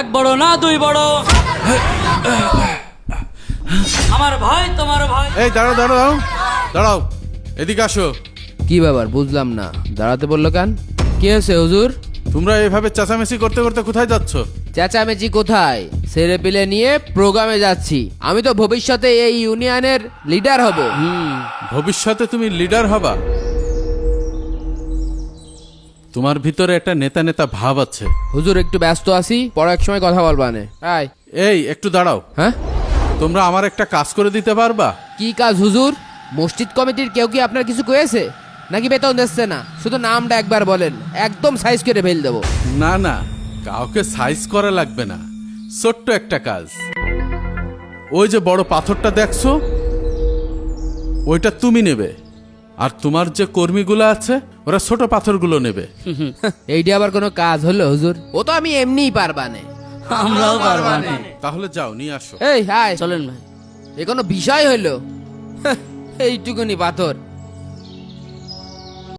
এক বড় না দুই বড়, আমার ভাই তোমার ভাই। এই দাঁড়াও দাঁড়াও দাঁড়াও, এদিকে আসো। কি ব্যাপার বুঝলাম না, দাঁড়াতে বললো কেন? কি হয়েছে হুজুর? তোমরা এইভাবে চেঁচামেচি করতে করতে কোথায় যাচ্ছ? চেঁচামেচি কোথায়, ছেলে পিলে নিয়ে প্রোগ্রামে যাচ্ছি। আমি তো ভবিষ্যতে এই ইউনিয়নের লিডার হব। ভবিষ্যতে তুমি লিডার হবা? তোমার ভিতরে একটা নেতা নেতা ভাব আছে। হুজুর একটু ব্যস্ত আছি, পরে এক সময় কথা বলবানে। আয়। এই একটু দাঁড়াও, হ্যাঁ, তোমরা আমার একটা কাজ করে দিতে পারবা? কি কাজ হুজুর? মসজিদ কমিটির কেউ কি আপনার কিছু কয়েছে নাকি বেতন দিচ্ছে না? শুধু নামটা একবার বলেন, একদম সাইজ করে ফেল দেবো। না না, কাউকে সাইজ করা লাগবে না, ছোট্ট একটা কাজ। ওই যে বড় পাথরটা দেখছো, ওইটা তুমি নেবে, আর তোমার যে কর্মীগুলো আছে ওরা ছোট পাথরগুলো নেবে। এইটা আবার কোনো কাজ হলো হুজুর? ও তো আমি এমনিই পারবানে। আমরাও পারবা না। তাহলে যাও নিয়ে আসো। এই হাই, চলেন ভাই। এ কোনো বিষয় হইলো? এইটুকুনি পাথর